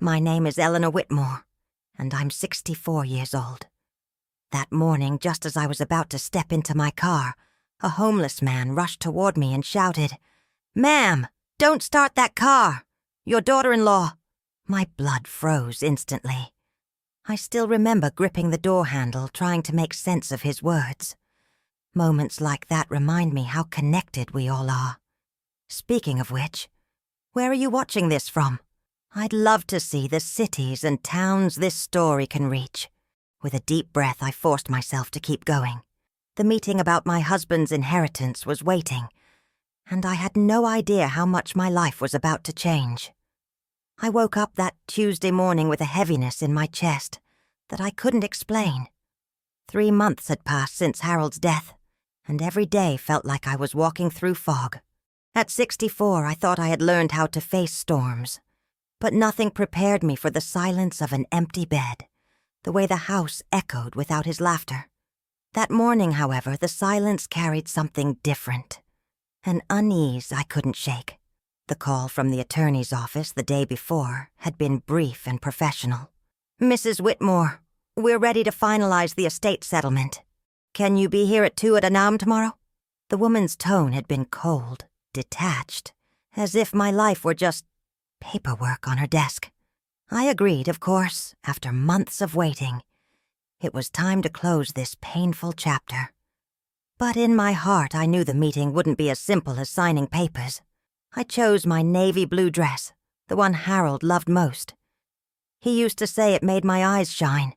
My name is Eleanor Whitmore, and I'm 64 years old. That morning, just as I was about to step into my car, a homeless man rushed toward me and shouted, "Ma'am, don't start that car! Your daughter-in-law!" My blood froze instantly. I still remember gripping the door handle, trying to make sense of his words. Moments like that remind me how connected we all are. Speaking of which, where are you watching this from? I'd love to see the cities and towns this story can reach. With a deep breath, I forced myself to keep going. The meeting about my husband's inheritance was waiting, and I had no idea how much my life was about to change. I woke up that Tuesday morning with a heaviness in my chest that I couldn't explain. 3 months had passed since Harold's death, and every day felt like I was walking through fog. At 64, I thought I had learned how to face storms, but nothing prepared me for the silence of an empty bed, the way the house echoed without his laughter. That morning, however, the silence carried something different, an unease I couldn't shake. The call from the attorney's office the day before had been brief and professional. "Mrs. Whitmore, we're ready to finalize the estate settlement. Can you be here at 2 at Anam tomorrow?" The woman's tone had been cold, detached, as if my life were just paperwork on her desk. I agreed, of course, after months of waiting. It was time to close this painful chapter. But in my heart, I knew the meeting wouldn't be as simple as signing papers. I chose my navy blue dress, the one Harold loved most. He used to say it made my eyes shine,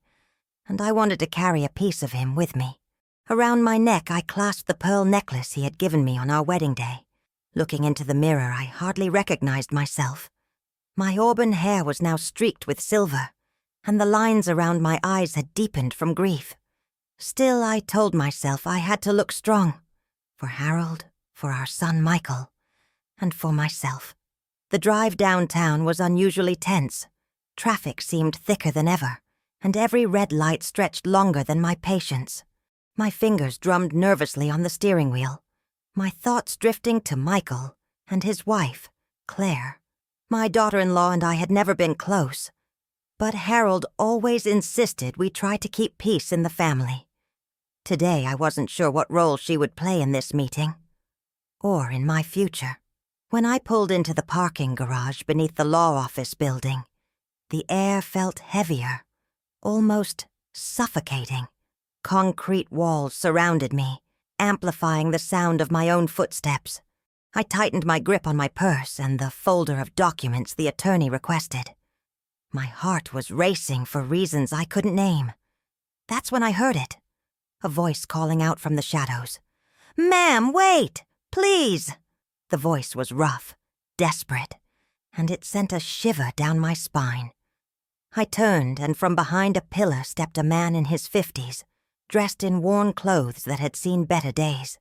and I wanted to carry a piece of him with me. Around my neck, I clasped the pearl necklace he had given me on our wedding day. Looking into the mirror, I hardly recognized myself. My auburn hair was now streaked with silver, and the lines around my eyes had deepened from grief. Still, I told myself I had to look strong. For Harold, for our son Michael, and for myself. The drive downtown was unusually tense. Traffic seemed thicker than ever, and every red light stretched longer than my patience. My fingers drummed nervously on the steering wheel, my thoughts drifting to Michael and his wife, Claire. My daughter-in-law and I had never been close, but Harold always insisted we try to keep peace in the family. Today, I wasn't sure what role she would play in this meeting, or in my future. When I pulled into the parking garage beneath the law office building, the air felt heavier, almost suffocating. Concrete walls surrounded me, amplifying the sound of my own footsteps. I tightened my grip on my purse and the folder of documents the attorney requested. My heart was racing for reasons I couldn't name. That's when I heard it, a voice calling out from the shadows. "Ma'am, wait! Please!" The voice was rough, desperate, and it sent a shiver down my spine. I turned, and from behind a pillar stepped a man in his 50s, dressed in worn clothes that had seen better days.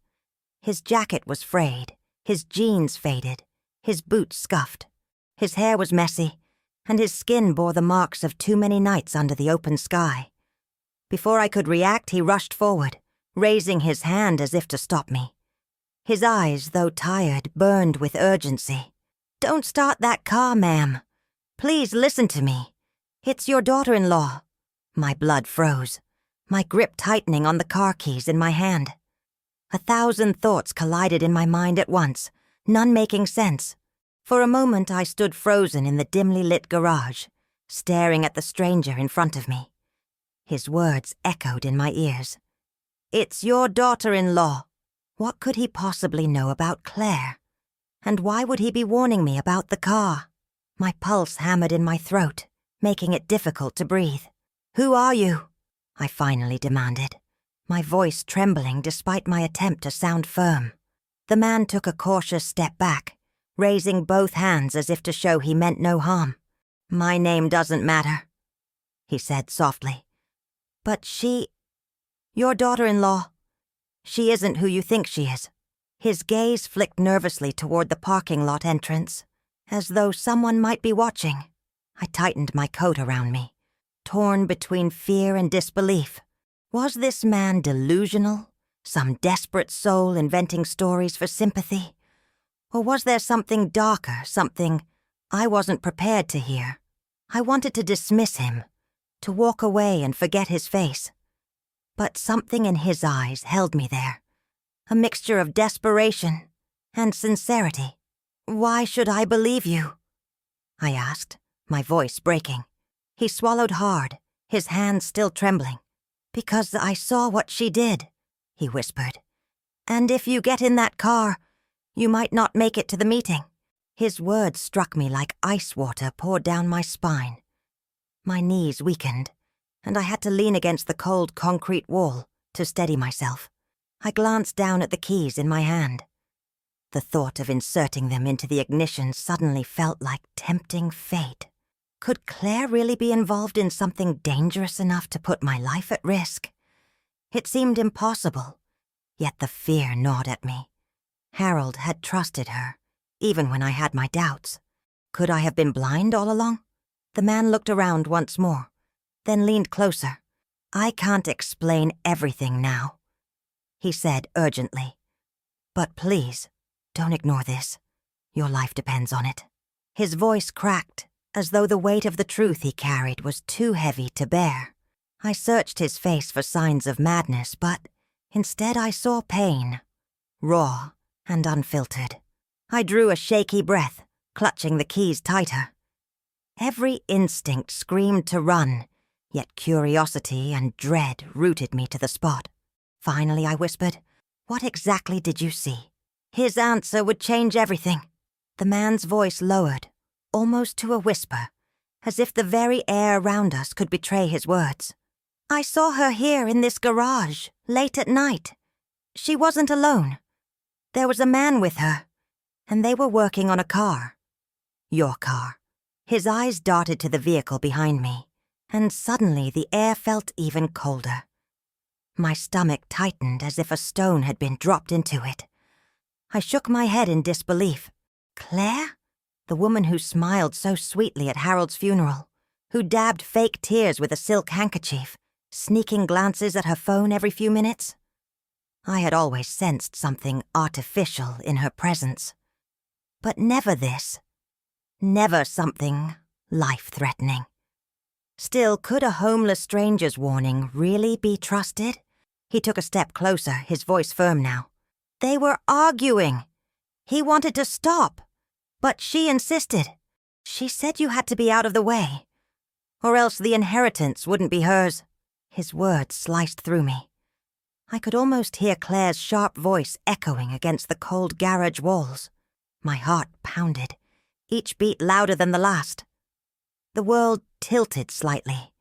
His jacket was frayed, his jeans faded, his boots scuffed. His hair was messy, and his skin bore the marks of too many nights under the open sky. Before I could react, he rushed forward, raising his hand as if to stop me. His eyes, though tired, burned with urgency. "Don't start that car, ma'am. Please listen to me. It's your daughter-in-law." My blood froze, my grip tightening on the car keys in my hand. 1,000 thoughts collided in my mind at once, none making sense. For a moment, I stood frozen in the dimly lit garage, staring at the stranger in front of me. His words echoed in my ears. "It's your daughter-in-law." What could he possibly know about Claire? And why would he be warning me about the car? My pulse hammered in my throat, making it difficult to breathe. "Who are you?" I finally demanded, my voice trembling despite my attempt to sound firm. The man took a cautious step back, raising both hands as if to show he meant no harm. "My name doesn't matter," he said softly. "But your daughter-in-law, she isn't who you think she is." His gaze flicked nervously toward the parking lot entrance, as though someone might be watching. I tightened my coat around me, torn between fear and disbelief. Was this man delusional, some desperate soul inventing stories for sympathy? Or was there something darker, something I wasn't prepared to hear? I wanted to dismiss him, to walk away and forget his face. But something in his eyes held me there, a mixture of desperation and sincerity. "Why should I believe you?" I asked, my voice breaking. He swallowed hard, his hands still trembling. "Because I saw what she did," he whispered. "And if you get in that car, you might not make it to the meeting." His words struck me like ice water poured down my spine. My knees weakened, and I had to lean against the cold concrete wall to steady myself. I glanced down at the keys in my hand. The thought of inserting them into the ignition suddenly felt like tempting fate. Could Claire really be involved in something dangerous enough to put my life at risk? It seemed impossible, yet the fear gnawed at me. Harold had trusted her, even when I had my doubts. Could I have been blind all along? The man looked around once more, then leaned closer. "I can't explain everything now," he said urgently. "But please, don't ignore this. Your life depends on it." His voice cracked, as though the weight of the truth he carried was too heavy to bear. I searched his face for signs of madness, but instead I saw pain, raw and unfiltered. I drew a shaky breath, clutching the keys tighter. Every instinct screamed to run, yet curiosity and dread rooted me to the spot. Finally, I whispered, "What exactly did you see?" His answer would change everything. The man's voice lowered, almost to a whisper, as if the very air around us could betray his words. "I saw her here in this garage, late at night. She wasn't alone. There was a man with her, and they were working on a car. Your car." His eyes darted to the vehicle behind me, and suddenly the air felt even colder. My stomach tightened as if a stone had been dropped into it. I shook my head in disbelief. Claire? The woman who smiled so sweetly at Harold's funeral, who dabbed fake tears with a silk handkerchief, sneaking glances at her phone every few minutes? I had always sensed something artificial in her presence. But never this. Never something life-threatening. Still, could a homeless stranger's warning really be trusted? He took a step closer, his voice firm now. They were arguing. He wanted to stop, but she insisted. She said you had to be out of the way, or else the inheritance wouldn't be hers. His words sliced through me. I could almost hear Claire's sharp voice echoing against the cold garage walls. My heart pounded, each beat louder than the last. The world tilted slightly,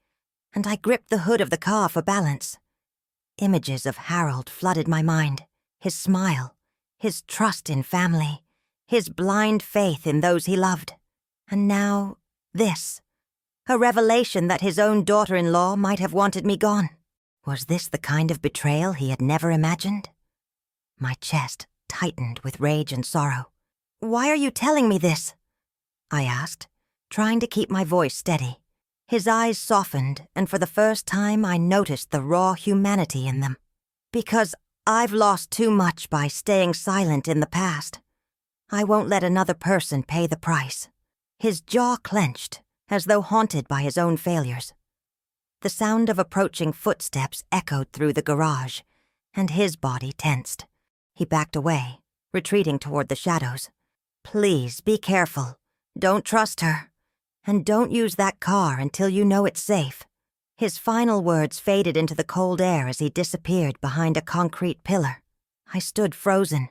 and I gripped the hood of the car for balance. Images of Harold flooded my mind, his smile, his trust in family, his blind faith in those he loved. And now, this. A revelation that his own daughter-in-law might have wanted me gone. Was this the kind of betrayal he had never imagined? My chest tightened with rage and sorrow. "Why are you telling me this?" I asked, trying to keep my voice steady. His eyes softened, and for the first time I noticed the raw humanity in them. "Because I've lost too much by staying silent in the past. I won't let another person pay the price." His jaw clenched, as though haunted by his own failures. The sound of approaching footsteps echoed through the garage, and his body tensed. He backed away, retreating toward the shadows. "Please, be careful. Don't trust her. And don't use that car until you know it's safe." His final words faded into the cold air as he disappeared behind a concrete pillar. I stood frozen,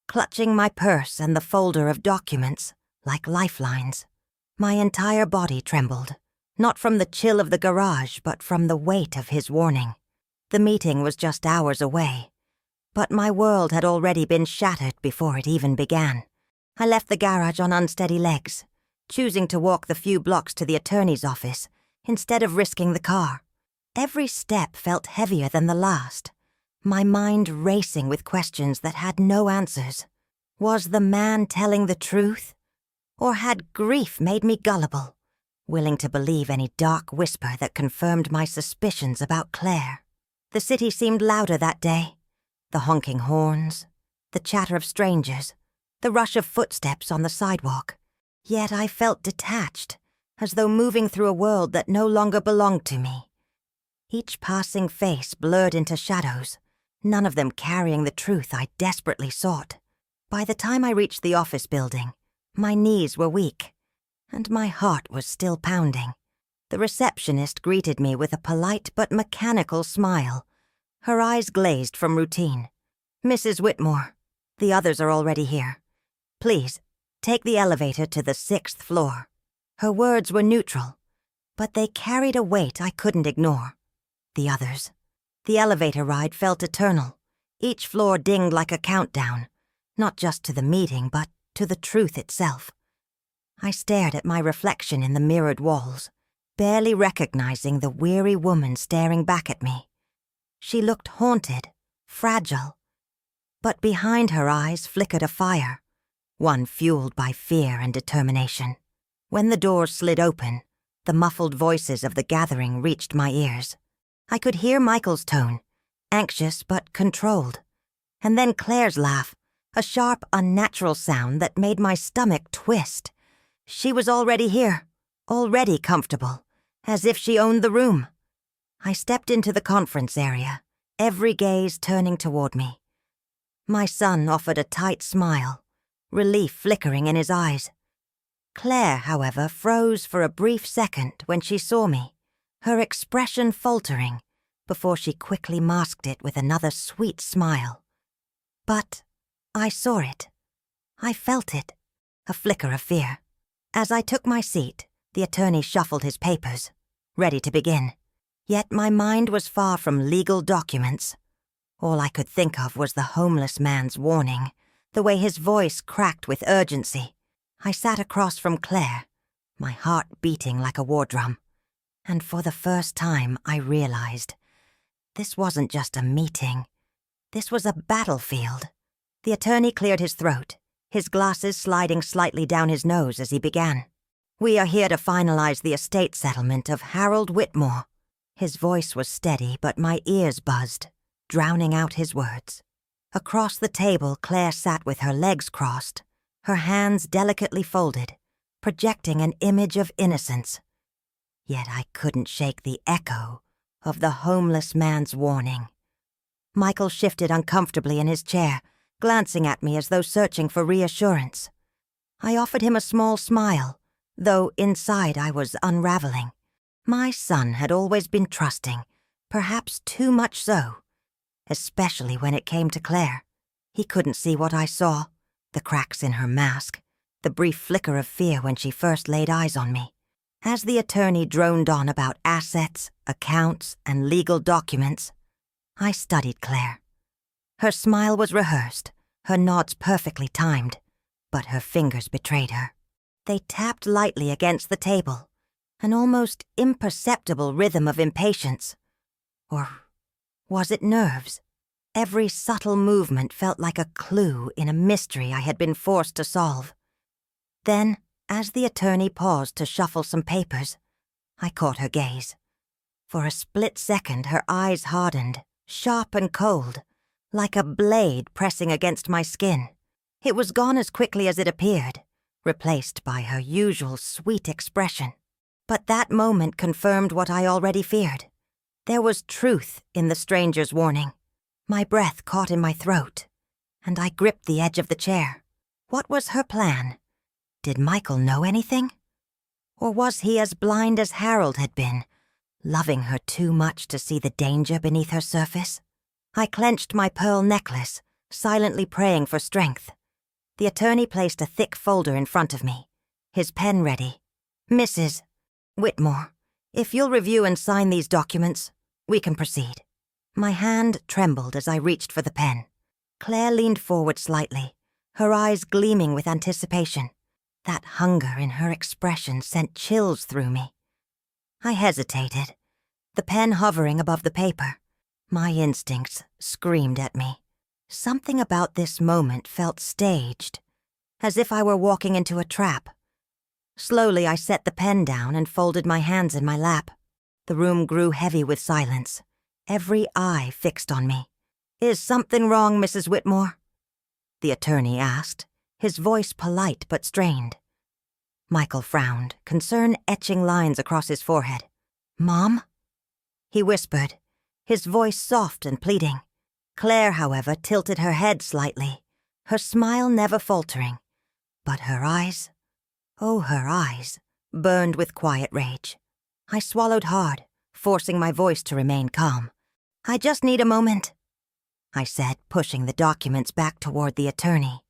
clutching my purse and the folder of documents like lifelines. My entire body trembled, not from the chill of the garage, but from the weight of his warning. The meeting was just hours away, but my world had already been shattered before it even began. I left the garage on unsteady legs, choosing to walk the few blocks to the attorney's office instead of risking the car. Every step felt heavier than the last, my mind racing with questions that had no answers. Was the man telling the truth? Or had grief made me gullible, willing to believe any dark whisper that confirmed my suspicions about Claire? The city seemed louder that day. The honking horns, the chatter of strangers, the rush of footsteps on the sidewalk. Yet I felt detached, as though moving through a world that no longer belonged to me. Each passing face blurred into shadows, none of them carrying the truth I desperately sought. By the time I reached the office building, my knees were weak, and my heart was still pounding. The receptionist greeted me with a polite but mechanical smile, her eyes glazed from routine. "Mrs. Whitmore, the others are already here. Please, take the elevator to the 6th floor." Her words were neutral, but they carried a weight I couldn't ignore. The others. The elevator ride felt eternal. Each floor dinged like a countdown, not just to the meeting, but to the truth itself. I stared at my reflection in the mirrored walls, barely recognizing the weary woman staring back at me. She looked haunted, fragile, but behind her eyes flickered a fire, one fueled by fear and determination. When the doors slid open, the muffled voices of the gathering reached my ears. I could hear Michael's tone, anxious but controlled, and then Claire's laugh, a sharp, unnatural sound that made my stomach twist. She was already here, already comfortable, as if she owned the room. I stepped into the conference area, every gaze turning toward me. My son offered a tight smile, relief flickering in his eyes. Claire, however, froze for a brief second when she saw me, her expression faltering, before she quickly masked it with another sweet smile. But I saw it. I felt it, a flicker of fear. As I took my seat, the attorney shuffled his papers, ready to begin. Yet my mind was far from legal documents. All I could think of was the homeless man's warning, the way his voice cracked with urgency. I sat across from Claire, my heart beating like a war drum. And for the first time, I realized this wasn't just a meeting. This was a battlefield. The attorney cleared his throat, his glasses sliding slightly down his nose as he began. "We are here to finalize the estate settlement of Harold Whitmore." His voice was steady, but my ears buzzed, drowning out his words. Across the table, Claire sat with her legs crossed, her hands delicately folded, projecting an image of innocence. Yet I couldn't shake the echo of the homeless man's warning. Michael shifted uncomfortably in his chair, glancing at me as though searching for reassurance. I offered him a small smile, though inside I was unraveling. My son had always been trusting, perhaps too much so, especially when it came to Claire. He couldn't see what I saw, the cracks in her mask, the brief flicker of fear when she first laid eyes on me. As the attorney droned on about assets, accounts, and legal documents, I studied Claire. Her smile was rehearsed, her nods perfectly timed, but her fingers betrayed her. They tapped lightly against the table, an almost imperceptible rhythm of impatience. Or was it nerves? Every subtle movement felt like a clue in a mystery I had been forced to solve. Then, as the attorney paused to shuffle some papers, I caught her gaze. For a split second, her eyes hardened, sharp and cold, like a blade pressing against my skin. It was gone as quickly as it appeared, replaced by her usual sweet expression. But that moment confirmed what I already feared. There was truth in the stranger's warning. My breath caught in my throat, and I gripped the edge of the chair. What was her plan? Did Michael know anything? Or was he as blind as Harold had been, loving her too much to see the danger beneath her surface? I clenched my pearl necklace, silently praying for strength. The attorney placed a thick folder in front of me, his pen ready. "Mrs. Whitmore, if you'll review and sign these documents, we can proceed." My hand trembled as I reached for the pen. Claire leaned forward slightly, her eyes gleaming with anticipation. That hunger in her expression sent chills through me. I hesitated, the pen hovering above the paper. My instincts screamed at me. Something about this moment felt staged, as if I were walking into a trap. Slowly I set the pen down and folded my hands in my lap. The room grew heavy with silence, every eye fixed on me. "Is something wrong, Mrs. Whitmore?" the attorney asked, his voice polite but strained. Michael frowned, concern etching lines across his forehead. "Mom?" He whispered, his voice soft and pleading. Claire, however, tilted her head slightly, her smile never faltering. But her eyes, oh, her eyes, burned with quiet rage. I swallowed hard, forcing my voice to remain calm. "I just need a moment," I said, pushing the documents back toward the attorney.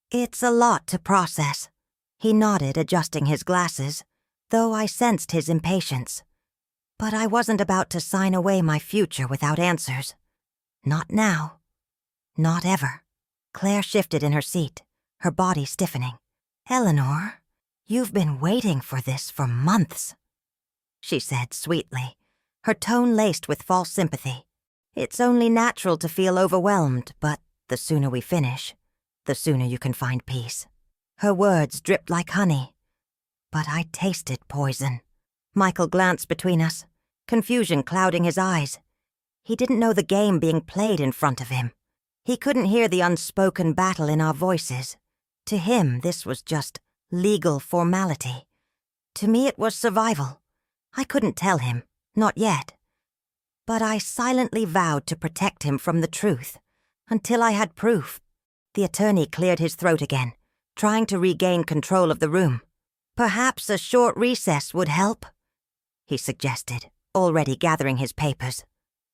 "It's a lot to process." He nodded, adjusting his glasses, though I sensed his impatience. But I wasn't about to sign away my future without answers. Not now. Not ever. Claire shifted in her seat, her body stiffening. "Eleanor, you've been waiting for this for months," she said sweetly, her tone laced with false sympathy. "It's only natural to feel overwhelmed, but the sooner we finish, the sooner you can find peace." Her words dripped like honey, but I tasted poison. Michael glanced between us, confusion clouding his eyes. He didn't know the game being played in front of him. He couldn't hear the unspoken battle in our voices. To him, this was just legal formality. To me, it was survival. I couldn't tell him, not yet. But I silently vowed to protect him from the truth, until I had proof. The attorney cleared his throat again, trying to regain control of the room. "Perhaps a short recess would help," he suggested, already gathering his papers.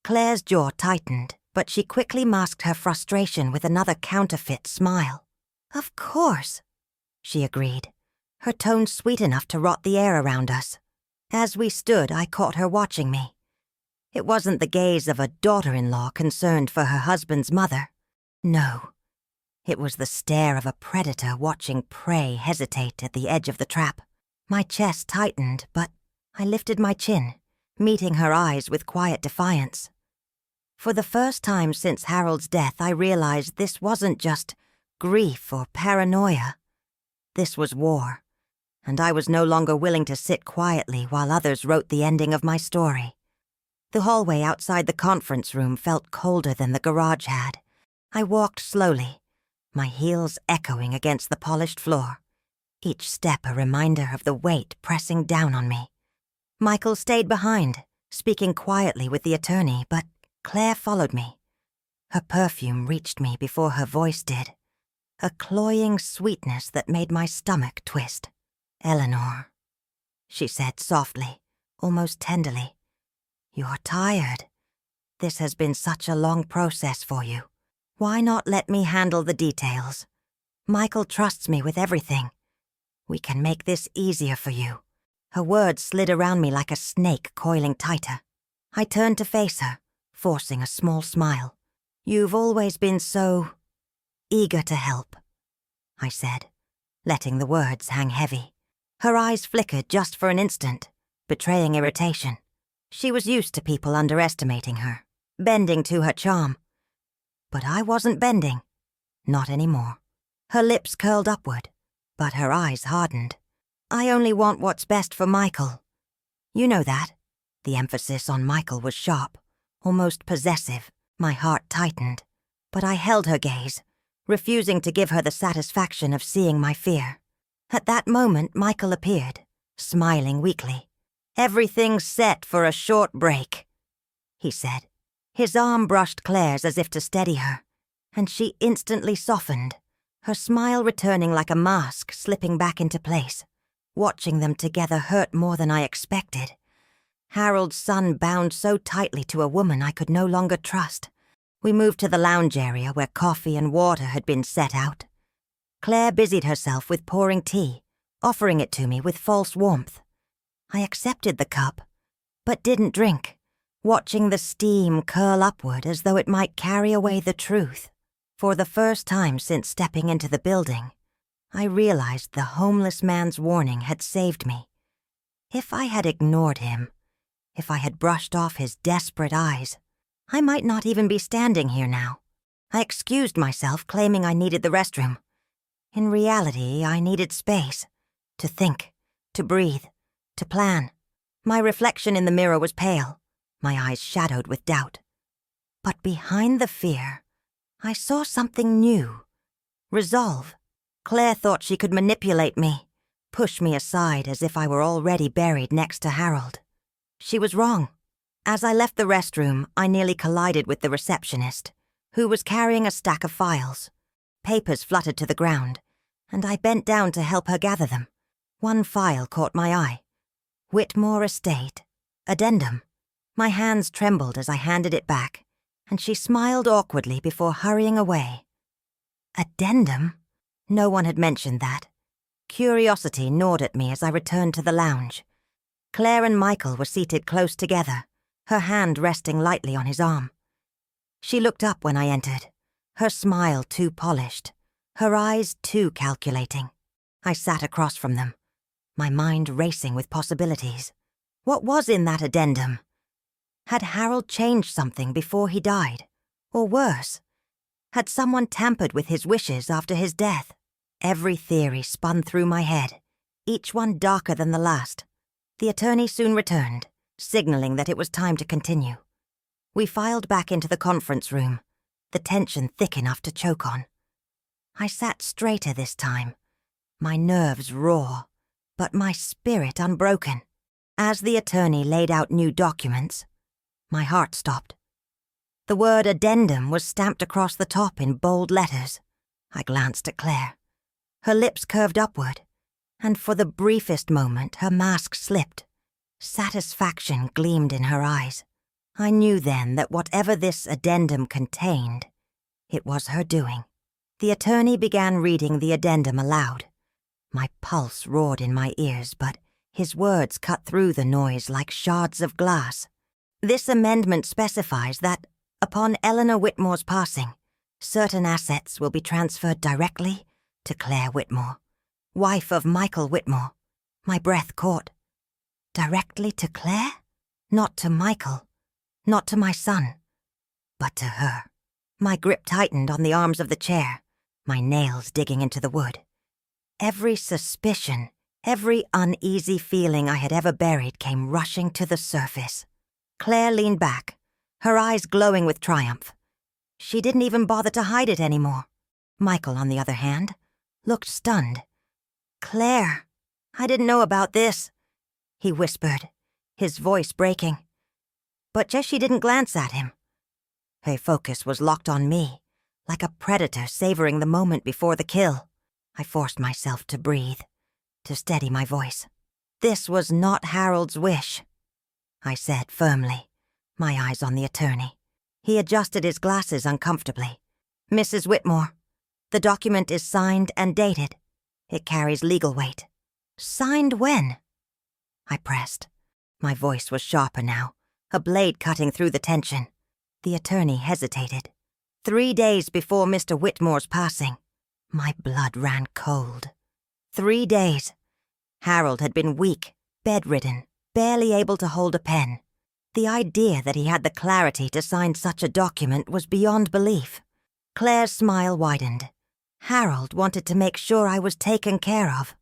Claire's jaw tightened, but she quickly masked her frustration with another counterfeit smile. "Of course," she agreed, her tone sweet enough to rot the air around us. As we stood, I caught her watching me. It wasn't the gaze of a daughter-in-law concerned for her husband's mother. No. It was the stare of a predator watching prey hesitate at the edge of the trap. My chest tightened, but I lifted my chin, meeting her eyes with quiet defiance. For the first time since Harold's death, I realized this wasn't just grief or paranoia. This was war, and I was no longer willing to sit quietly while others wrote the ending of my story. The hallway outside the conference room felt colder than the garage had. I walked slowly, my heels echoing against the polished floor, each step a reminder of the weight pressing down on me. Michael stayed behind, speaking quietly with the attorney, but Claire followed me. Her perfume reached me before her voice did, a cloying sweetness that made my stomach twist. "Eleanor," she said softly, almost tenderly, "you're tired. This has been such a long process for you. Why not let me handle the details? Michael trusts me with everything. We can make this easier for you." Her words slid around me like a snake coiling tighter. I turned to face her, forcing a small smile. "You've always been so eager to help," I said, letting the words hang heavy. Her eyes flickered just for an instant, betraying irritation. She was used to people underestimating her, bending to her charm. But I wasn't bending. Not anymore. Her lips curled upward, but her eyes hardened. "I only want what's best for Michael. You know that." The emphasis on Michael was sharp, almost possessive. My heart tightened, but I held her gaze, refusing to give her the satisfaction of seeing my fear. At that moment, Michael appeared, smiling weakly. "Everything's set for a short break," he said. His arm brushed Claire's as if to steady her, and she instantly softened, her smile returning like a mask slipping back into place. Watching them together hurt more than I expected. Harold's son bound so tightly to a woman I could no longer trust. We moved to the lounge area where coffee and water had been set out. Claire busied herself with pouring tea, offering it to me with false warmth. I accepted the cup, but didn't drink, watching the steam curl upward as though it might carry away the truth. For the first time since stepping into the building, I realized the homeless man's warning had saved me. If I had ignored him, if I had brushed off his desperate eyes, I might not even be standing here now. I excused myself, claiming I needed the restroom. In reality, I needed space, to think, to breathe, to plan. My reflection in the mirror was pale, my eyes shadowed with doubt. But behind the fear, I saw something new. Resolve. Claire thought she could manipulate me, push me aside as if I were already buried next to Harold. She was wrong. As I left the restroom, I nearly collided with the receptionist, who was carrying a stack of files. Papers fluttered to the ground, and I bent down to help her gather them. One file caught my eye. Whitmore Estate. Addendum. My hands trembled as I handed it back, and she smiled awkwardly before hurrying away. Addendum? No one had mentioned that. Curiosity gnawed at me as I returned to the lounge. Claire and Michael were seated close together, her hand resting lightly on his arm. She looked up when I entered, her smile too polished, her eyes too calculating. I sat across from them, my mind racing with possibilities. What was in that addendum? Had Harold changed something before he died? Or worse, had someone tampered with his wishes after his death? Every theory spun through my head, each one darker than the last. The attorney soon returned, signaling that it was time to continue. We filed back into the conference room, the tension thick enough to choke on. I sat straighter this time, my nerves raw, but my spirit unbroken. As the attorney laid out new documents, my heart stopped. The word addendum was stamped across the top in bold letters. I glanced at Claire. Her lips curved upward, and for the briefest moment her mask slipped. Satisfaction gleamed in her eyes. I knew then that whatever this addendum contained, it was her doing. The attorney began reading the addendum aloud. My pulse roared in my ears, but his words cut through the noise like shards of glass. This amendment specifies that, upon Eleanor Whitmore's passing, certain assets will be transferred directly to Claire Whitmore, wife of Michael Whitmore. My breath caught. Directly to Claire? Not to Michael. Not to my son. But to her. My grip tightened on the arms of the chair, my nails digging into the wood. Every suspicion, every uneasy feeling I had ever buried came rushing to the surface. Claire leaned back, her eyes glowing with triumph. She didn't even bother to hide it anymore. Michael, on the other hand, looked stunned. "Claire, I didn't know about this," he whispered, his voice breaking. But Jessie didn't glance at him. Her focus was locked on me, like a predator savoring the moment before the kill. I forced myself to breathe, to steady my voice. "This was not Harold's wish," I said firmly, my eyes on the attorney. He adjusted his glasses uncomfortably. "Mrs. Whitmore, the document is signed and dated. It carries legal weight." "Signed when?" I pressed. My voice was sharper now, a blade cutting through the tension. The attorney hesitated. 3 days before Mr. Whitmore's passing. My blood ran cold. 3 days. Harold had been weak, bedridden, barely able to hold a pen. The idea that he had the clarity to sign such a document was beyond belief. Claire's smile widened. Harold wanted to make sure I was taken care of.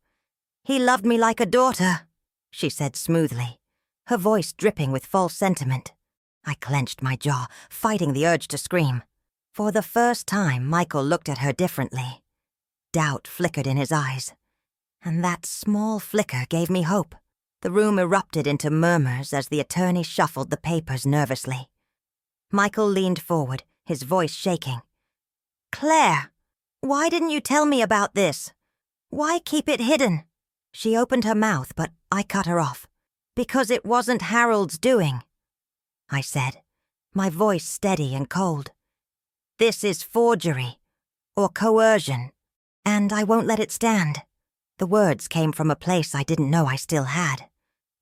"He loved me like a daughter," she said smoothly, her voice dripping with false sentiment. I clenched my jaw, fighting the urge to scream. For the first time, Michael looked at her differently. Doubt flickered in his eyes, and that small flicker gave me hope. The room erupted into murmurs as the attorney shuffled the papers nervously. Michael leaned forward, his voice shaking. "Claire, why didn't you tell me about this? Why keep it hidden?" She opened her mouth, but I cut her off. "Because it wasn't Harold's doing," I said, my voice steady and cold. "This is forgery, or coercion, and I won't let it stand." The words came from a place I didn't know I still had.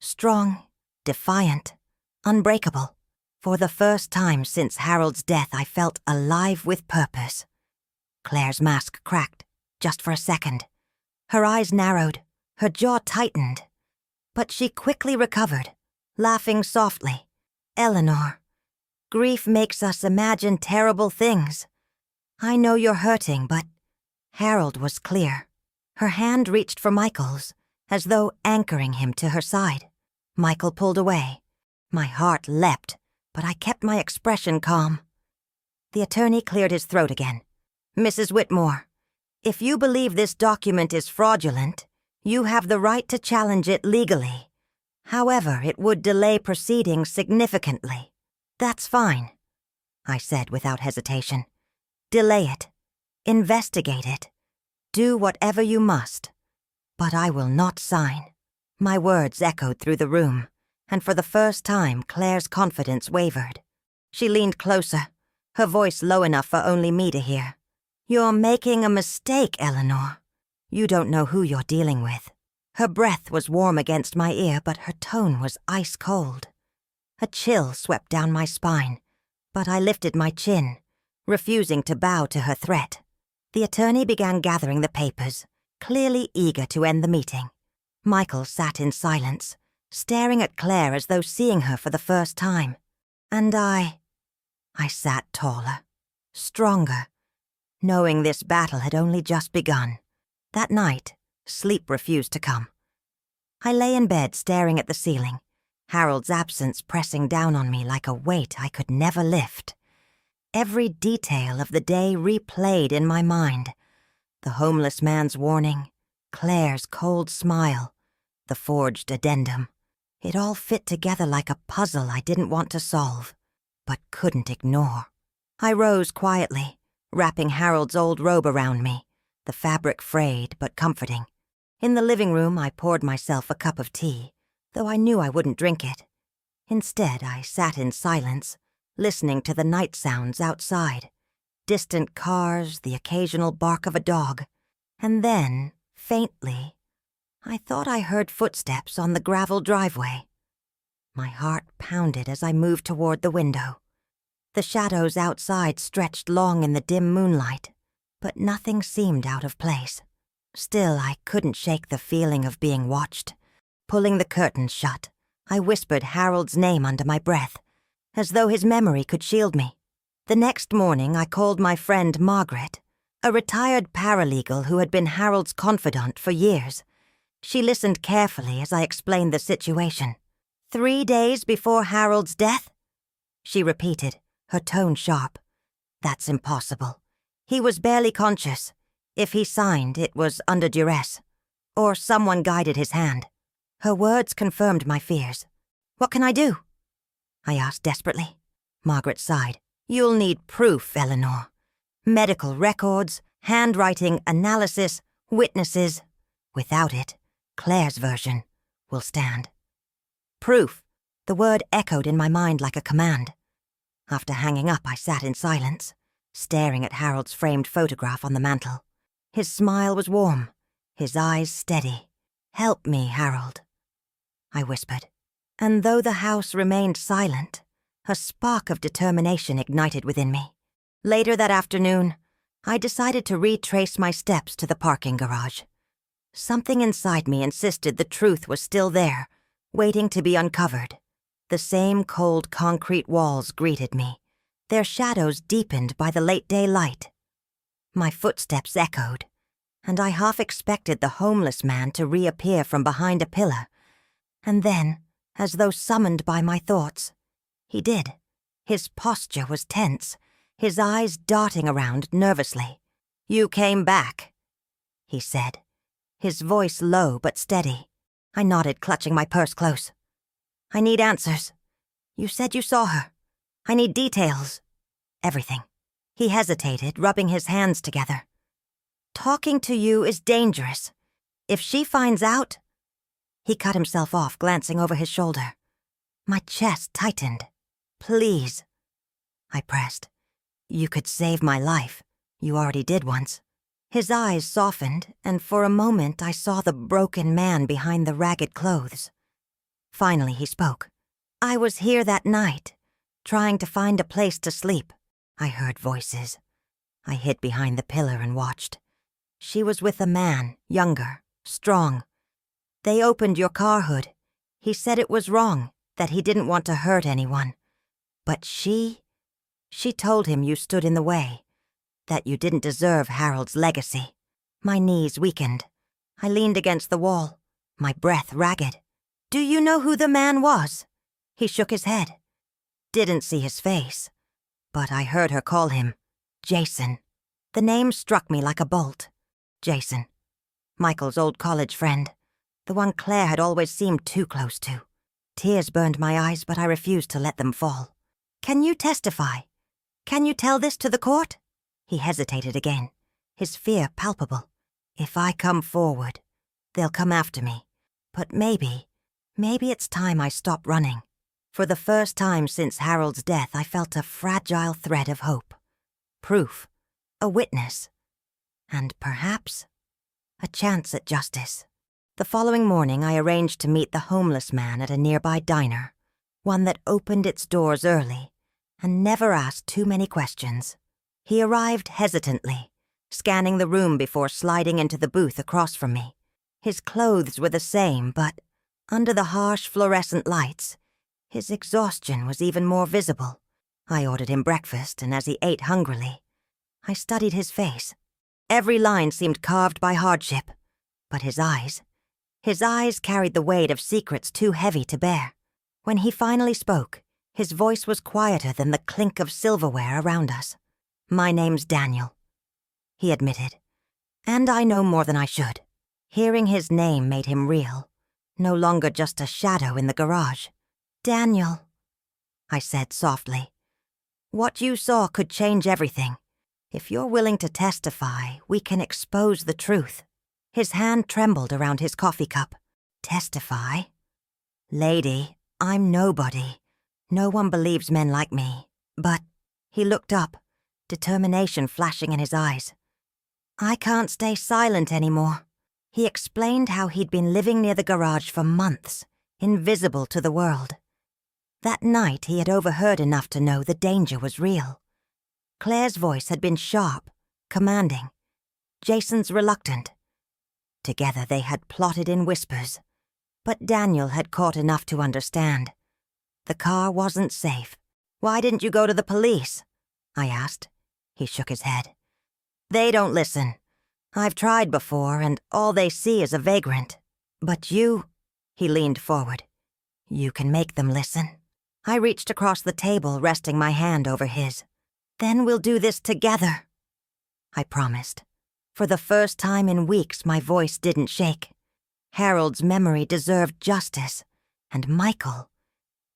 Strong, defiant, unbreakable. For the first time since Harold's death, I felt alive with purpose. Claire's mask cracked, just for a second. Her eyes narrowed, her jaw tightened. But she quickly recovered, laughing softly. "Eleanor, grief makes us imagine terrible things. I know you're hurting, but..." Harold was clear. Her hand reached for Michael's, as though anchoring him to her side. Michael pulled away. My heart leapt, but I kept my expression calm. The attorney cleared his throat again. "Mrs. Whitmore, if you believe this document is fraudulent, You have the right to challenge it legally. However, it would delay proceedings significantly. That's fine, I said without hesitation. Delay it. Investigate it. Do whatever you must. But I will not sign. My words echoed through the room, and for the first time Claire's confidence wavered. She leaned closer, her voice low enough for only me to hear. You're making a mistake, Eleanor. You don't know who you're dealing with. Her breath was warm against my ear, but her tone was ice cold. A chill swept down my spine, but I lifted my chin, refusing to bow to her threat. The attorney began gathering the papers, clearly eager to end the meeting. Michael sat in silence, staring at Claire as though seeing her for the first time. And I sat taller, stronger, knowing this battle had only just begun. That night, sleep refused to come. I lay in bed staring at the ceiling, Harold's absence pressing down on me like a weight I could never lift. Every detail of the day replayed in my mind. The homeless man's warning, Claire's cold smile, the forged addendum. It all fit together like a puzzle I didn't want to solve, but couldn't ignore. I rose quietly, wrapping Harold's old robe around me, the fabric frayed but comforting. In the living room, I poured myself a cup of tea, though I knew I wouldn't drink it. Instead, I sat in silence, listening to the night sounds outside, distant cars, the occasional bark of a dog, and then, faintly, I thought I heard footsteps on the gravel driveway. My heart pounded as I moved toward the window. The shadows outside stretched long in the dim moonlight, but nothing seemed out of place. Still, I couldn't shake the feeling of being watched. Pulling the curtains shut, I whispered Harold's name under my breath, as though his memory could shield me. The next morning, I called my friend Margaret, a retired paralegal who had been Harold's confidant for years. She listened carefully as I explained the situation. 3 days before Harold's death? She repeated, her tone sharp. That's impossible. He was barely conscious. If he signed, it was under duress. Or someone guided his hand. Her words confirmed my fears. What can I do? I asked desperately. Margaret sighed. You'll need proof, Eleanor. Medical records, handwriting analysis, witnesses. Without it, Claire's version will stand. Proof. The word echoed in my mind like a command. After hanging up, I sat in silence, staring at Harold's framed photograph on the mantel. His smile was warm, his eyes steady. Help me, Harold, I whispered. And though the house remained silent, a spark of determination ignited within me. Later that afternoon, I decided to retrace my steps to the parking garage. Something inside me insisted the truth was still there, waiting to be uncovered. The same cold concrete walls greeted me, their shadows deepened by the late-day light. My footsteps echoed, and I half expected the homeless man to reappear from behind a pillar. And then, as though summoned by my thoughts, he did. His posture was tense, his eyes darting around nervously. You came back, he said, his voice low but steady. I nodded, clutching my purse close. I need answers. You said you saw her. I need details. Everything. He hesitated, rubbing his hands together. Talking to you is dangerous. If she finds out... He cut himself off, glancing over his shoulder. My chest tightened. Please. I pressed. You could save my life. You already did once. His eyes softened, and for a moment I saw the broken man behind the ragged clothes. Finally he spoke. I was here that night, trying to find a place to sleep. I heard voices. I hid behind the pillar and watched. She was with a man, younger, strong. They opened your car hood. He said it was wrong, that he didn't want to hurt anyone. But she told him you stood in the way, that you didn't deserve Harold's legacy. My knees weakened. I leaned against the wall, my breath ragged. Do you know who the man was? He shook his head. Didn't see his face, but I heard her call him Jason. The name struck me like a bolt. Jason. Michael's old college friend, the one Claire had always seemed too close to. Tears burned my eyes, but I refused to let them fall. Can you testify? Can you tell this to the court? He hesitated again, his fear palpable. If I come forward, they'll come after me. But maybe it's time I stop running. For the first time since Harold's death, I felt a fragile thread of hope. Proof. A witness. And perhaps a chance at justice. The following morning, I arranged to meet the homeless man at a nearby diner, one that opened its doors early and never asked too many questions. He arrived hesitantly, scanning the room before sliding into the booth across from me. His clothes were the same, but under the harsh fluorescent lights, his exhaustion was even more visible. I ordered him breakfast, and as he ate hungrily, I studied his face. Every line seemed carved by hardship, but his eyes carried the weight of secrets too heavy to bear. When he finally spoke, his voice was quieter than the clink of silverware around us. "My name's Daniel," he admitted, "and I know more than I should." Hearing his name made him real, no longer just a shadow in the garage. "Daniel," I said softly, "what you saw could change everything. If you're willing to testify, we can expose the truth." His hand trembled around his coffee cup. "Testify? Lady, I'm nobody. No one believes men like me. But," he looked up, determination flashing in his eyes, "I can't stay silent anymore." He explained how he'd been living near the garage for months, invisible to the world. That night he had overheard enough to know the danger was real. Claire's voice had been sharp, commanding. Jason's reluctant. Together they had plotted in whispers, but Daniel had caught enough to understand. The car wasn't safe. "Why didn't you go to the police?" I asked. He shook his head. "They don't listen. I've tried before, and all they see is a vagrant. But you," he leaned forward, "you can make them listen." I reached across the table, resting my hand over his. "Then we'll do this together," I promised. For the first time in weeks, my voice didn't shake. Harold's memory deserved justice, and Michael,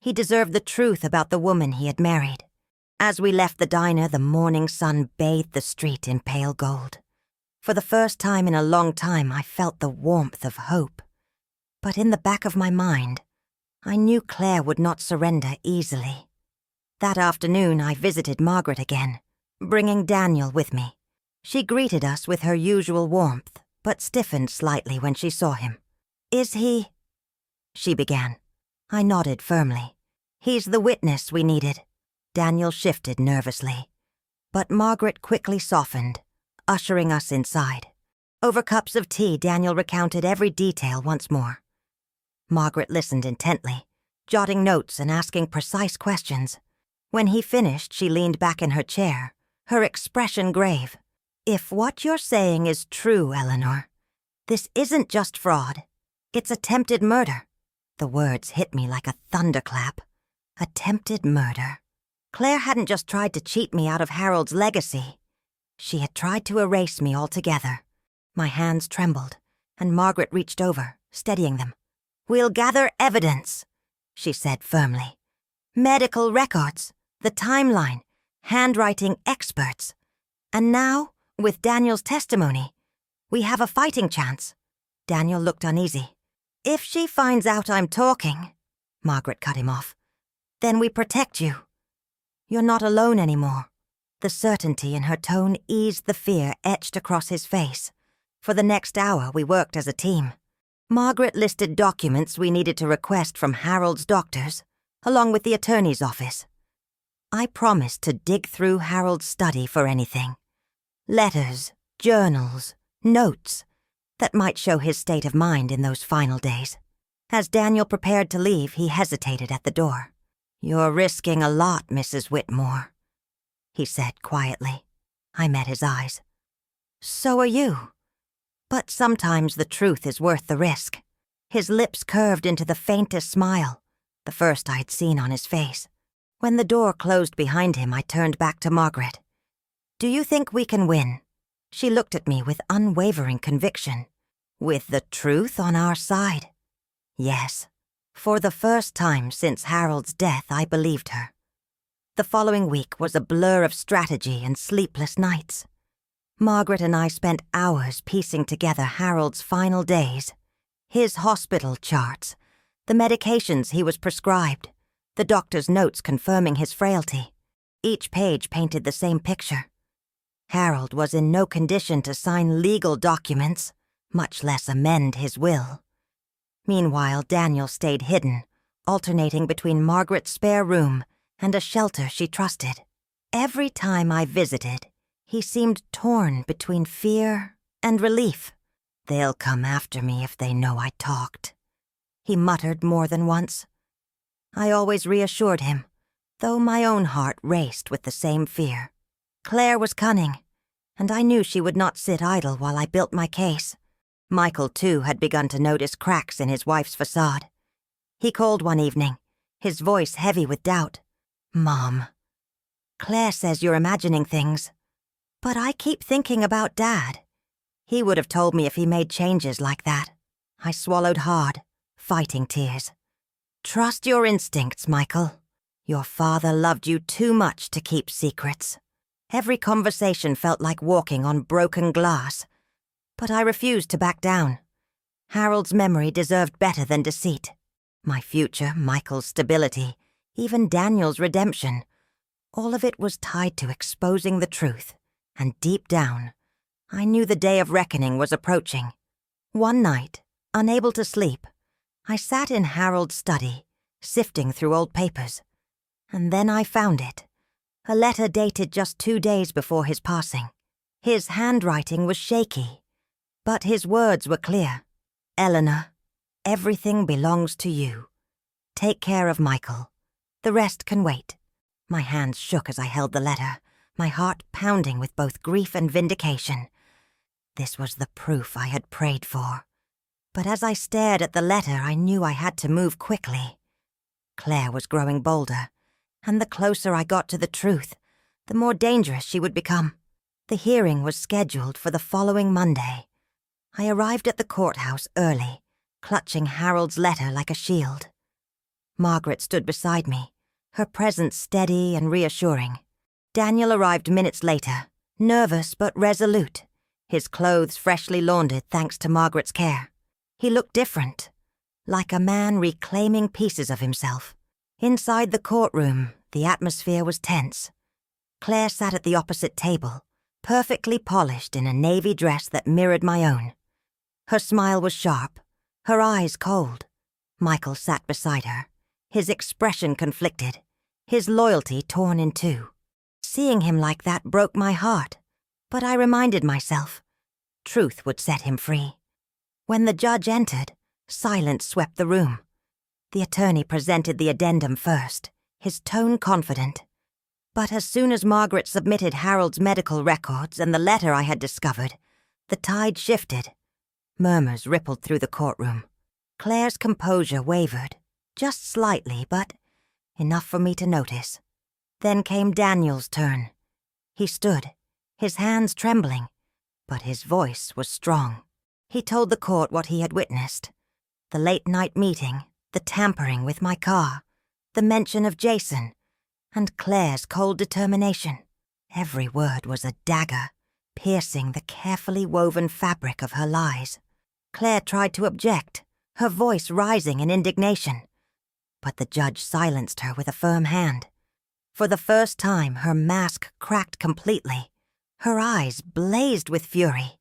he deserved the truth about the woman he had married. As we left the diner, the morning sun bathed the street in pale gold. For the first time in a long time, I felt the warmth of hope. But in the back of my mind, I knew Claire would not surrender easily. That afternoon, I visited Margaret again, bringing Daniel with me. She greeted us with her usual warmth, but stiffened slightly when she saw him. "Is he—" she began. I nodded firmly. "He's the witness we needed." Daniel shifted nervously, but Margaret quickly softened, ushering us inside. Over cups of tea, Daniel recounted every detail once more. Margaret listened intently, jotting notes and asking precise questions. When he finished, she leaned back in her chair, her expression grave. "If what you're saying is true, Eleanor, this isn't just fraud. It's attempted murder." The words hit me like a thunderclap. Attempted murder. Claire hadn't just tried to cheat me out of Harold's legacy. She had tried to erase me altogether. My hands trembled, and Margaret reached over, steadying them. "We'll gather evidence," she said firmly. "Medical records, the timeline, handwriting experts. And now, with Daniel's testimony, we have a fighting chance." Daniel looked uneasy. "If she finds out I'm talking," Margaret cut him off, "then we protect you. You're not alone anymore." The certainty in her tone eased the fear etched across his face. For the next hour, we worked as a team. Margaret listed documents we needed to request from Harold's doctors, along with the attorney's office. I promised to dig through Harold's study for anything. Letters, journals, notes that might show his state of mind in those final days. As Daniel prepared to leave, he hesitated at the door. "You're risking a lot, Mrs. Whitmore," he said quietly. I met his eyes. "So are you. But sometimes the truth is worth the risk." His lips curved into the faintest smile, the first I'd seen on his face. When the door closed behind him, I turned back to Margaret. "Do you think we can win?" She looked at me with unwavering conviction. With the truth on our side? Yes. For the first time since Harold's death, I believed her. The following week was a blur of strategy and sleepless nights. Margaret and I spent hours piecing together Harold's final days, his hospital charts, the medications he was prescribed, the doctor's notes confirming his frailty. Each page painted the same picture. Harold was in no condition to sign legal documents, much less amend his will. Meanwhile, Daniel stayed hidden, alternating between Margaret's spare room and a shelter she trusted. Every time I visited, he seemed torn between fear and relief. "They'll come after me if they know I talked," he muttered more than once. I always reassured him, though my own heart raced with the same fear. Claire was cunning, and I knew she would not sit idle while I built my case. Michael, too, had begun to notice cracks in his wife's facade. He called one evening, his voice heavy with doubt. "Mom, Claire says you're imagining things, but I keep thinking about Dad. He would have told me if he made changes like that." I swallowed hard, fighting tears. "Trust your instincts, Michael. Your father loved you too much to keep secrets." Every conversation felt like walking on broken glass, but I refused to back down. Harold's memory deserved better than deceit. My future, Michael's stability, even Daniel's redemption, all of it was tied to exposing the truth, and deep down, I knew the day of reckoning was approaching. One night, unable to sleep, I sat in Harold's study, sifting through old papers, and then I found it. A letter dated just 2 days before his passing. His handwriting was shaky, but his words were clear. "Eleanor, everything belongs to you. Take care of Michael. The rest can wait." My hands shook as I held the letter, my heart pounding with both grief and vindication. This was the proof I had prayed for. But as I stared at the letter, I knew I had to move quickly. Claire was growing bolder, and the closer I got to the truth, the more dangerous she would become. The hearing was scheduled for the following Monday. I arrived at the courthouse early, clutching Harold's letter like a shield. Margaret stood beside me, her presence steady and reassuring. Daniel arrived minutes later, nervous but resolute, his clothes freshly laundered thanks to Margaret's care. He looked different, like a man reclaiming pieces of himself. Inside the courtroom, the atmosphere was tense. Claire sat at the opposite table, perfectly polished in a navy dress that mirrored my own. Her smile was sharp, her eyes cold. Michael sat beside her, his expression conflicted, his loyalty torn in two. Seeing him like that broke my heart, but I reminded myself, truth would set him free. When the judge entered, silence swept the room. The attorney presented the addendum first, his tone confident. But as soon as Margaret submitted Harold's medical records and the letter I had discovered, the tide shifted. Murmurs rippled through the courtroom. Claire's composure wavered, just slightly, but enough for me to notice. Then came Daniel's turn. He stood, his hands trembling, but his voice was strong. He told the court what he had witnessed. The late-night meeting, the tampering with my car, the mention of Jason, and Claire's cold determination. Every word was a dagger, piercing the carefully woven fabric of her lies. Claire tried to object, her voice rising in indignation. But the judge silenced her with a firm hand. For the first time, her mask cracked completely. Her eyes blazed with fury.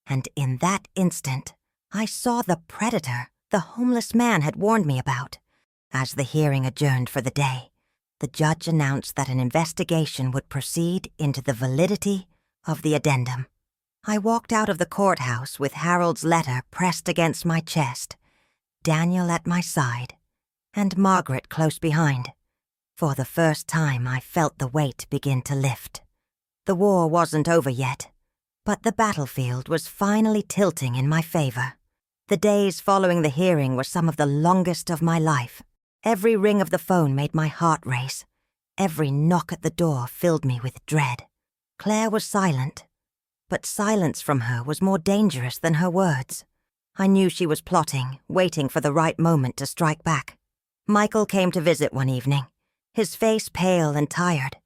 And in that instant, I saw the predator the homeless man had warned me about. As the hearing adjourned for the day, the judge announced that an investigation would proceed into the validity of the addendum. I walked out of the courthouse with Harold's letter pressed against my chest, Daniel at my side, and Margaret close behind. For the first time, I felt the weight begin to lift. The war wasn't over yet, but the battlefield was finally tilting in my favor. The days following the hearing were some of the longest of my life. Every ring of the phone made my heart race. Every knock at the door filled me with dread. Claire was silent, but silence from her was more dangerous than her words. I knew she was plotting, waiting for the right moment to strike back. Michael came to visit one evening, his face pale and tired.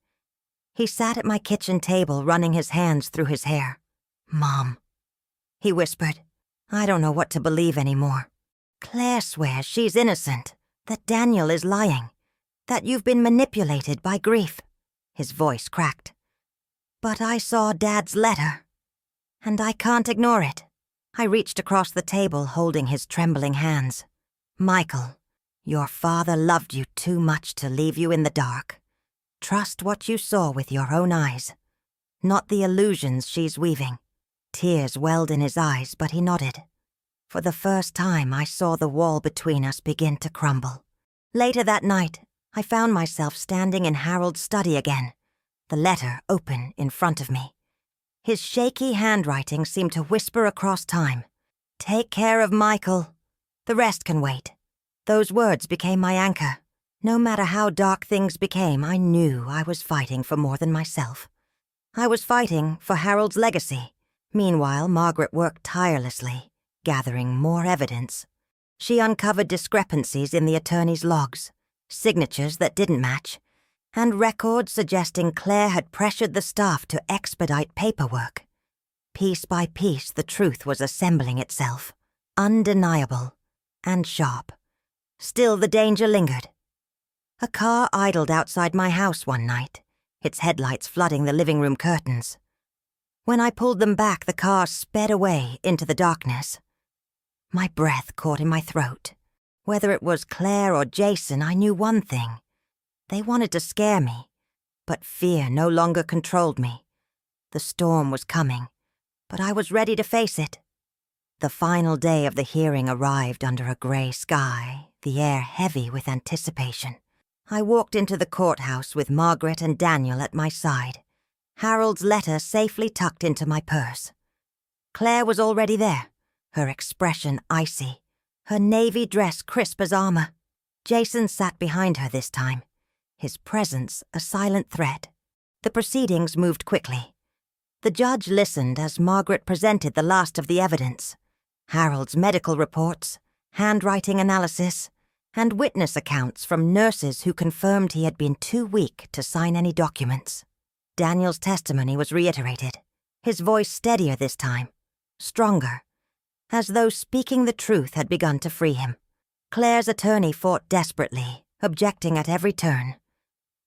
He sat at my kitchen table, running his hands through his hair. "Mom," he whispered, "I don't know what to believe anymore. Claire swears she's innocent, that Daniel is lying, that you've been manipulated by grief." His voice cracked. "But I saw Dad's letter, and I can't ignore it." I reached across the table, holding his trembling hands. "Michael, your father loved you too much to leave you in the dark. Trust what you saw with your own eyes, not the illusions she's weaving." Tears welled in his eyes, but he nodded. For the first time, I saw the wall between us begin to crumble. Later that night, I found myself standing in Harold's study again, the letter open in front of me. His shaky handwriting seemed to whisper across time, "Take care of Michael. The rest can wait." Those words became my anchor. No matter how dark things became, I knew I was fighting for more than myself. I was fighting for Harold's legacy. Meanwhile, Margaret worked tirelessly, gathering more evidence. She uncovered discrepancies in the attorney's logs, signatures that didn't match, and records suggesting Claire had pressured the staff to expedite paperwork. Piece by piece, the truth was assembling itself, undeniable and sharp. Still, the danger lingered. A car idled outside my house one night, its headlights flooding the living room curtains. When I pulled them back, the car sped away into the darkness. My breath caught in my throat. Whether it was Claire or Jason, I knew one thing. They wanted to scare me, but fear no longer controlled me. The storm was coming, but I was ready to face it. The final day of the hearing arrived under a gray sky, the air heavy with anticipation. I walked into the courthouse with Margaret and Daniel at my side, Harold's letter safely tucked into my purse. Claire was already there, her expression icy, her navy dress crisp as armor. Jason sat behind her this time, his presence a silent threat. The proceedings moved quickly. The judge listened as Margaret presented the last of the evidence: Harold's medical reports, handwriting analysis, and witness accounts from nurses who confirmed he had been too weak to sign any documents. Daniel's testimony was reiterated, his voice steadier this time, stronger, as though speaking the truth had begun to free him. Claire's attorney fought desperately, objecting at every turn.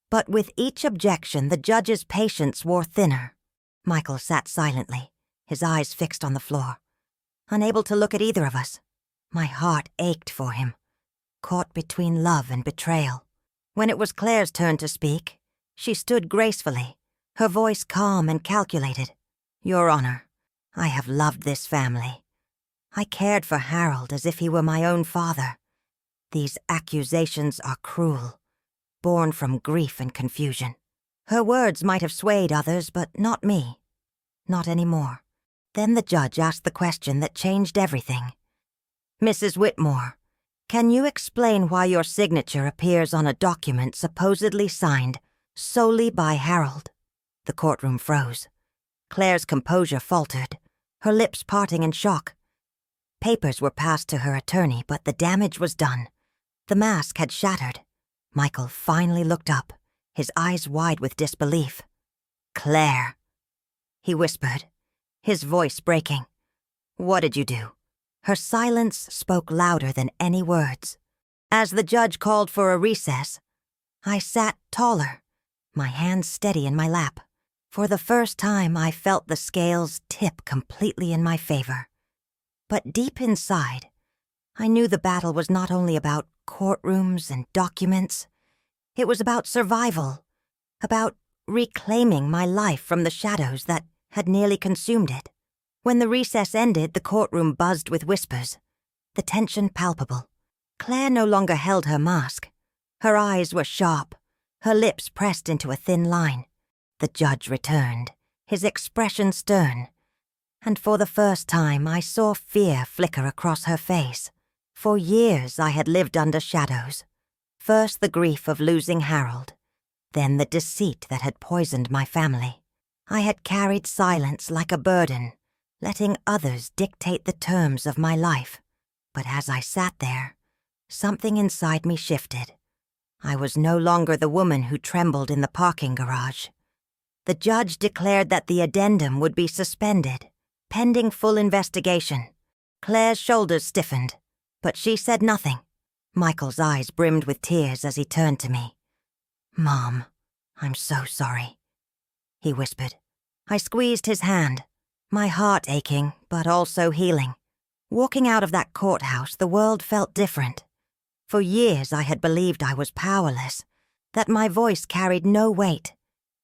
But with each objection, the judge's patience wore thinner. Michael sat silently, his eyes fixed on the floor, unable to look at either of us. My heart ached for him, caught between love and betrayal. When it was Claire's turn to speak, she stood gracefully, her voice calm and calculated. "Your Honor, I have loved this family. I cared for Harold as if he were my own father. These accusations are cruel, born from grief and confusion." Her words might have swayed others, but not me. Not anymore. Then the judge asked the question that changed everything. "Mrs. Whitmore, can you explain why your signature appears on a document supposedly signed solely by Harold?" The courtroom froze. Claire's composure faltered, her lips parting in shock. Papers were passed to her attorney, but the damage was done. The mask had shattered. Michael finally looked up, his eyes wide with disbelief. "Claire," he whispered, his voice breaking. "What did you do?" Her silence spoke louder than any words. As the judge called for a recess, I sat taller, my hands steady in my lap. For the first time, I felt the scales tip completely in my favor. But deep inside, I knew the battle was not only about courtrooms and documents. It was about survival, about reclaiming my life from the shadows that had nearly consumed it. When the recess ended, the courtroom buzzed with whispers, the tension palpable. Claire no longer held her mask. Her eyes were sharp, her lips pressed into a thin line. The judge returned, his expression stern, and for the first time I saw fear flicker across her face. For years I had lived under shadows. First the grief of losing Harold, then the deceit that had poisoned my family. I had carried silence like a burden, letting others dictate the terms of my life. But as I sat there, something inside me shifted. I was no longer the woman who trembled in the parking garage. The judge declared that the addendum would be suspended, pending full investigation. Claire's shoulders stiffened, but she said nothing. Michael's eyes brimmed with tears as he turned to me. "Mom, I'm so sorry," he whispered. I squeezed his hand, my heart aching, but also healing. Walking out of that courthouse, the world felt different. For years I had believed I was powerless, that my voice carried no weight.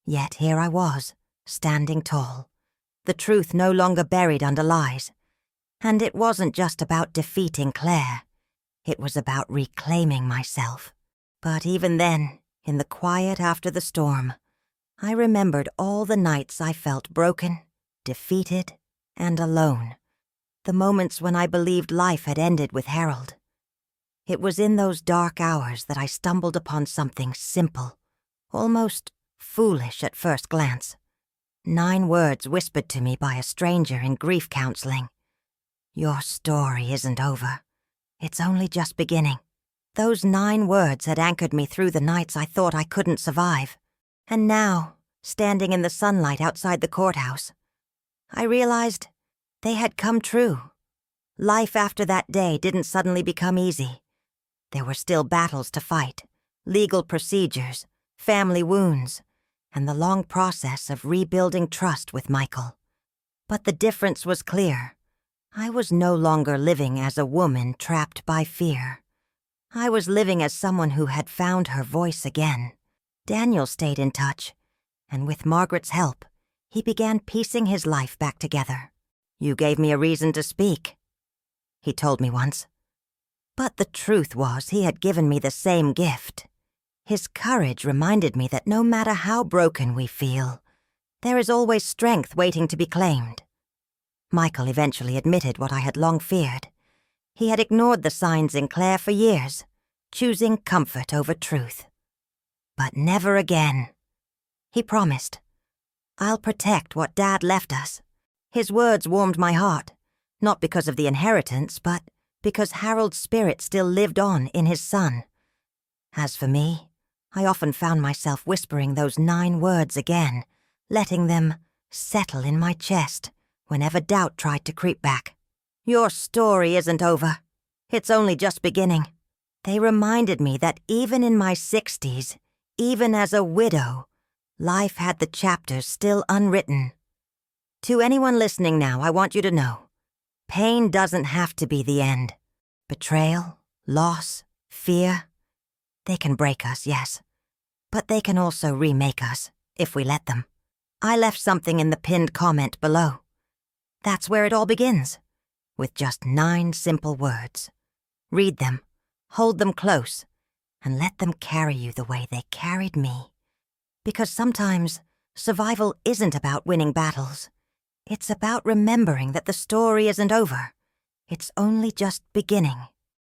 Yet here I was, standing tall, the truth no longer buried under lies. And it wasn't just about defeating Claire. It was about reclaiming myself. But even then, in the quiet after the storm, I remembered all the nights I felt broken, defeated, and alone. The moments when I believed life had ended with Harold. It was in those dark hours that I stumbled upon something simple, almost foolish at first glance. 9 words whispered to me by a stranger in grief counseling. "Your story isn't over. It's only just beginning." Those 9 words had anchored me through the nights I thought I couldn't survive. And now, standing in the sunlight outside the courthouse, I realized they had come true. Life after that day didn't suddenly become easy. There were still battles to fight, legal procedures, family wounds, and the long process of rebuilding trust with Michael. But the difference was clear. I was no longer living as a woman trapped by fear. I was living as someone who had found her voice again. Daniel stayed in touch, and with Margaret's help, he began piecing his life back together. "You gave me a reason to speak," he told me once. But the truth was he had given me the same gift. His courage reminded me that no matter how broken we feel, there is always strength waiting to be claimed. Michael eventually admitted what I had long feared. He had ignored the signs in Claire for years, choosing comfort over truth. But never again. He promised. "I'll protect what Dad left us." His words warmed my heart, not because of the inheritance, but because Harold's spirit still lived on in his son. As for me, I often found myself whispering those 9 words again, letting them settle in my chest whenever doubt tried to creep back. "Your story isn't over. It's only just beginning." They reminded me that even in my 60s, even as a widow, life had the chapters still unwritten. To anyone listening now, I want you to know, pain doesn't have to be the end. Betrayal, loss, fear, they can break us, yes, but they can also remake us, if we let them. I left something in the pinned comment below. That's where it all begins, with just 9 simple words. Read them, hold them close, and let them carry you the way they carried me. Because sometimes survival isn't about winning battles. It's about remembering that the story isn't over. It's only just beginning.